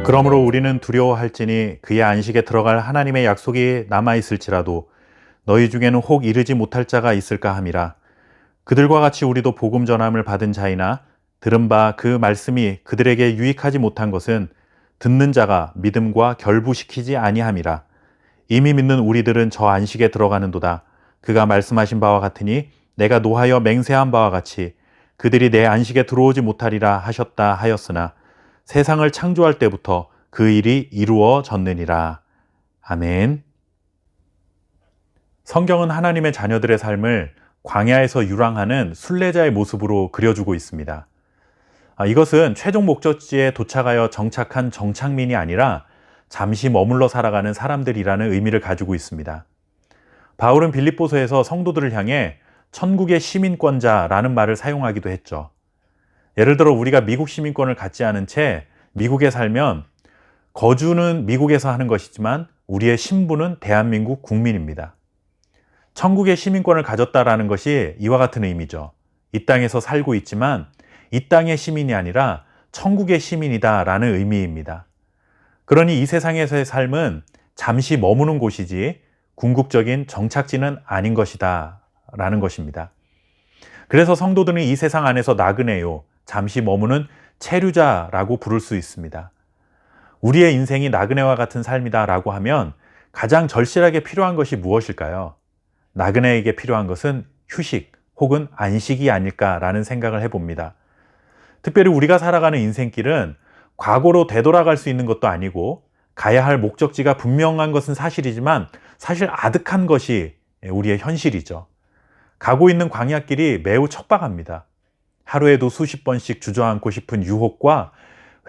그러므로 우리는 두려워할지니 그의 안식에 들어갈 하나님의 약속이 남아있을지라도 너희 중에는 혹 이르지 못할 자가 있을까 함이라. 그들과 같이 우리도 복음 전함을 받은 자이나 들은 바 그 말씀이 그들에게 유익하지 못한 것은 듣는 자가 믿음과 결부시키지 아니함이라. 이미 믿는 우리들은 저 안식에 들어가는도다. 그가 말씀하신 바와 같으니 내가 노하여 맹세한 바와 같이 그들이 내 안식에 들어오지 못하리라 하셨다 하였으나 세상을 창조할 때부터 그 일이 이루어졌느니라. 아멘. 성경은 하나님의 자녀들의 삶을 광야에서 유랑하는 순례자의 모습으로 그려주고 있습니다. 이것은 최종 목적지에 도착하여 정착한 정착민이 아니라 잠시 머물러 살아가는 사람들이라는 의미를 가지고 있습니다. 바울은 빌립보서에서 성도들을 향해 천국의 시민권자라는 말을 사용하기도 했죠. 예를 들어 우리가 미국 시민권을 갖지 않은 채 미국에 살면 거주는 미국에서 하는 것이지만 우리의 신분은 대한민국 국민입니다. 천국의 시민권을 가졌다라는 것이 이와 같은 의미죠. 이 땅에서 살고 있지만 이 땅의 시민이 아니라 천국의 시민이다라는 의미입니다. 그러니 이 세상에서의 삶은 잠시 머무는 곳이지 궁극적인 정착지는 아닌 것이다 라는 것입니다. 그래서 성도들은 이 세상 안에서 나그네요, 잠시 머무는 체류자라고 부를 수 있습니다. 우리의 인생이 나그네와 같은 삶이다 라고 하면 가장 절실하게 필요한 것이 무엇일까요? 나그네에게 필요한 것은 휴식 혹은 안식이 아닐까라는 생각을 해봅니다. 특별히 우리가 살아가는 인생길은 과거로 되돌아갈 수 있는 것도 아니고 가야 할 목적지가 분명한 것은 사실이지만 사실 아득한 것이 우리의 현실이죠. 가고 있는 광야길이 매우 척박합니다. 하루에도 수십 번씩 주저앉고 싶은 유혹과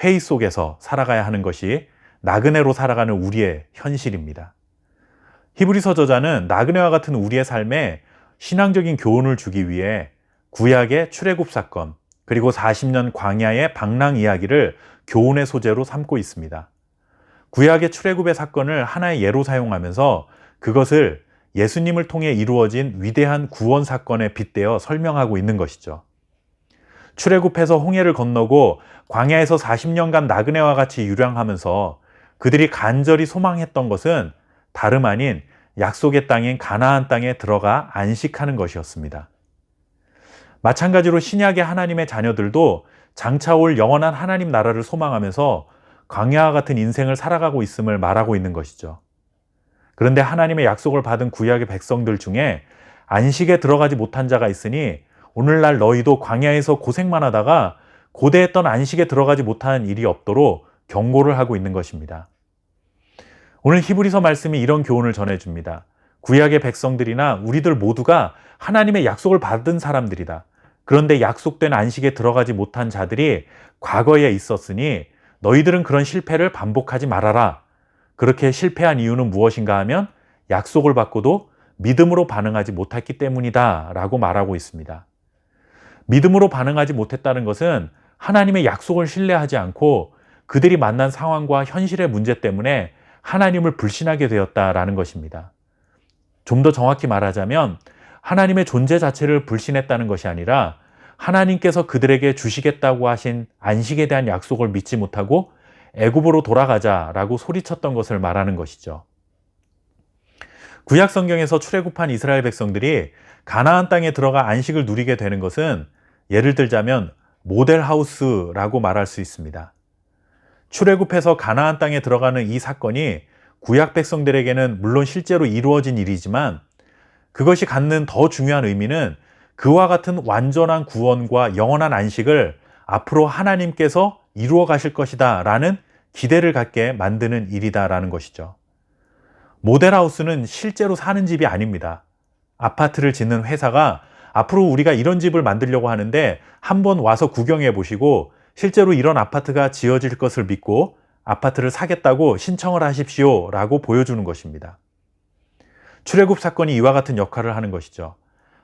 회의 속에서 살아가야 하는 것이 나그네로 살아가는 우리의 현실입니다. 히브리서 저자는 나그네와 같은 우리의 삶에 신앙적인 교훈을 주기 위해 구약의 출애굽 사건 그리고 40년 광야의 방랑 이야기를 교훈의 소재로 삼고 있습니다. 구약의 출애굽의 사건을 하나의 예로 사용하면서 그것을 예수님을 통해 이루어진 위대한 구원 사건에 빗대어 설명하고 있는 것이죠. 출애굽해서 홍해를 건너고 광야에서 40년간 나그네와 같이 유랑하면서 그들이 간절히 소망했던 것은 다름 아닌 약속의 땅인 가나안 땅에 들어가 안식하는 것이었습니다. 마찬가지로 신약의 하나님의 자녀들도 장차 올 영원한 하나님 나라를 소망하면서 광야와 같은 인생을 살아가고 있음을 말하고 있는 것이죠. 그런데 하나님의 약속을 받은 구약의 백성들 중에 안식에 들어가지 못한 자가 있으니 오늘날 너희도 광야에서 고생만 하다가 고대했던 안식에 들어가지 못하는 일이 없도록 경고를 하고 있는 것입니다. 오늘 히브리서 말씀이 이런 교훈을 전해줍니다. 구약의 백성들이나 우리들 모두가 하나님의 약속을 받은 사람들이다. 그런데 약속된 안식에 들어가지 못한 자들이 과거에 있었으니 너희들은 그런 실패를 반복하지 말아라. 그렇게 실패한 이유는 무엇인가 하면 약속을 받고도 믿음으로 반응하지 못했기 때문이다 라고 말하고 있습니다. 믿음으로 반응하지 못했다는 것은 하나님의 약속을 신뢰하지 않고 그들이 만난 상황과 현실의 문제 때문에 하나님을 불신하게 되었다라는 것입니다. 좀 더 정확히 말하자면 하나님의 존재 자체를 불신했다는 것이 아니라 하나님께서 그들에게 주시겠다고 하신 안식에 대한 약속을 믿지 못하고 애굽으로 돌아가자라고 소리쳤던 것을 말하는 것이죠. 구약 성경에서 출애굽한 이스라엘 백성들이 가나안 땅에 들어가 안식을 누리게 되는 것은 예를 들자면 모델하우스라고 말할 수 있습니다. 출애굽해서 가나안 땅에 들어가는 이 사건이 구약 백성들에게는 물론 실제로 이루어진 일이지만 그것이 갖는 더 중요한 의미는 그와 같은 완전한 구원과 영원한 안식을 앞으로 하나님께서 이루어 가실 것이다 라는 기대를 갖게 만드는 일이다라는 것이죠. 모델하우스는 실제로 사는 집이 아닙니다. 아파트를 짓는 회사가 앞으로 우리가 이런 집을 만들려고 하는데 한번 와서 구경해 보시고 실제로 이런 아파트가 지어질 것을 믿고 아파트를 사겠다고 신청을 하십시오 라고 보여주는 것입니다. 출애굽 사건이 이와 같은 역할을 하는 것이죠.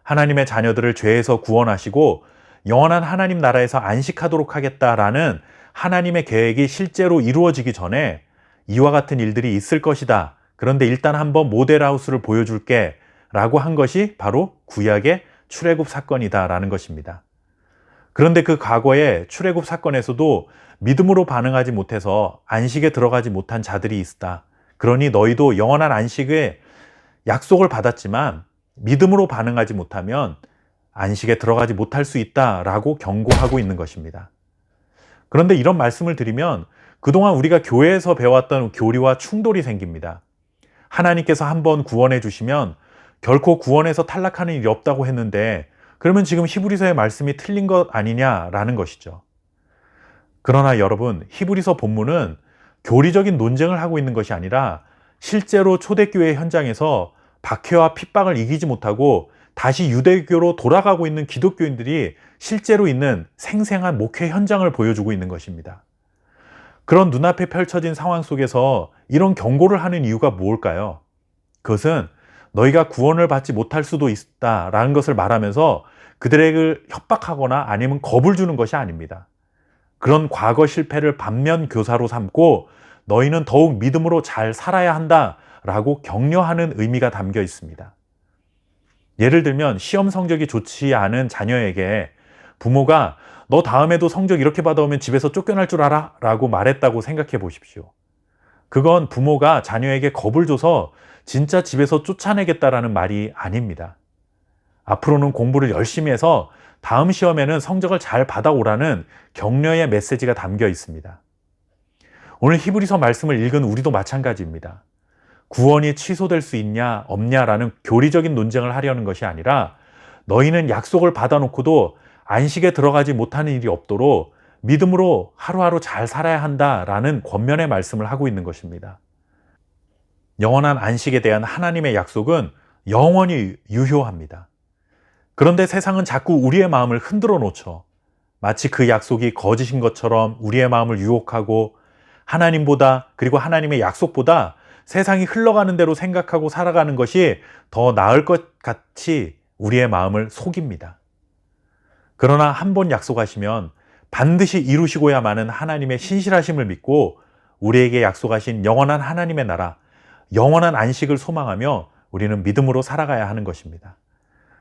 하나님의 자녀들을 죄에서 구원하시고 영원한 하나님 나라에서 안식하도록 하겠다라는 하나님의 계획이 실제로 이루어지기 전에 이와 같은 일들이 있을 것이다. 그런데 일단 한번 모델하우스를 보여줄게 라고 한 것이 바로 구약의 출애굽 사건이다라는 것입니다. 그런데 그 과거의 출애굽 사건에서도 믿음으로 반응하지 못해서 안식에 들어가지 못한 자들이 있다. 그러니 너희도 영원한 안식의 약속을 받았지만 믿음으로 반응하지 못하면 안식에 들어가지 못할 수 있다라고 경고하고 있는 것입니다. 그런데 이런 말씀을 드리면 그동안 우리가 교회에서 배웠던 교리와 충돌이 생깁니다. 하나님께서 한번 구원해 주시면 결코 구원에서 탈락하는 일이 없다고 했는데 그러면 지금 히브리서의 말씀이 틀린 것 아니냐라는 것이죠. 그러나 여러분, 히브리서 본문은 교리적인 논쟁을 하고 있는 것이 아니라 실제로 초대교회 현장에서 박해와 핍박을 이기지 못하고 다시 유대교로 돌아가고 있는 기독교인들이 실제로 있는 생생한 목회 현장을 보여주고 있는 것입니다. 그런 눈앞에 펼쳐진 상황 속에서 이런 경고를 하는 이유가 무엇일까요? 그것은 너희가 구원을 받지 못할 수도 있다라는 것을 말하면서 그들에게 협박하거나 아니면 겁을 주는 것이 아닙니다. 그런 과거 실패를 반면 교사로 삼고 너희는 더욱 믿음으로 잘 살아야 한다라고 격려하는 의미가 담겨 있습니다. 예를 들면 시험 성적이 좋지 않은 자녀에게 부모가 너 다음에도 성적 이렇게 받아오면 집에서 쫓겨날 줄 알아? 라고 말했다고 생각해 보십시오. 그건 부모가 자녀에게 겁을 줘서 진짜 집에서 쫓아내겠다라는 말이 아닙니다. 앞으로는 공부를 열심히 해서 다음 시험에는 성적을 잘 받아오라는 격려의 메시지가 담겨 있습니다. 오늘 히브리서 말씀을 읽은 우리도 마찬가지입니다. 구원이 취소될 수 있냐 없냐라는 교리적인 논쟁을 하려는 것이 아니라 너희는 약속을 받아놓고도 안식에 들어가지 못하는 일이 없도록 믿음으로 하루하루 잘 살아야 한다라는 권면의 말씀을 하고 있는 것입니다. 영원한 안식에 대한 하나님의 약속은 영원히 유효합니다. 그런데 세상은 자꾸 우리의 마음을 흔들어 놓죠. 마치 그 약속이 거짓인 것처럼 우리의 마음을 유혹하고 하나님보다 그리고 하나님의 약속보다 세상이 흘러가는 대로 생각하고 살아가는 것이 더 나을 것 같이 우리의 마음을 속입니다. 그러나 한 번 약속하시면 반드시 이루시고야마는 하나님의 신실하심을 믿고 우리에게 약속하신 영원한 하나님의 나라, 영원한 안식을 소망하며 우리는 믿음으로 살아가야 하는 것입니다.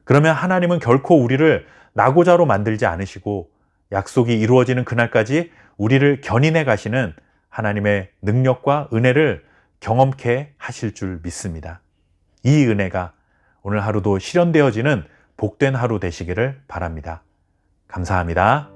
그러면 하나님은 결코 우리를 낙오자로 만들지 않으시고 약속이 이루어지는 그날까지 우리를 견인해 가시는 하나님의 능력과 은혜를 경험케 하실 줄 믿습니다. 이 은혜가 오늘 하루도 실현되어지는 복된 하루 되시기를 바랍니다. 감사합니다.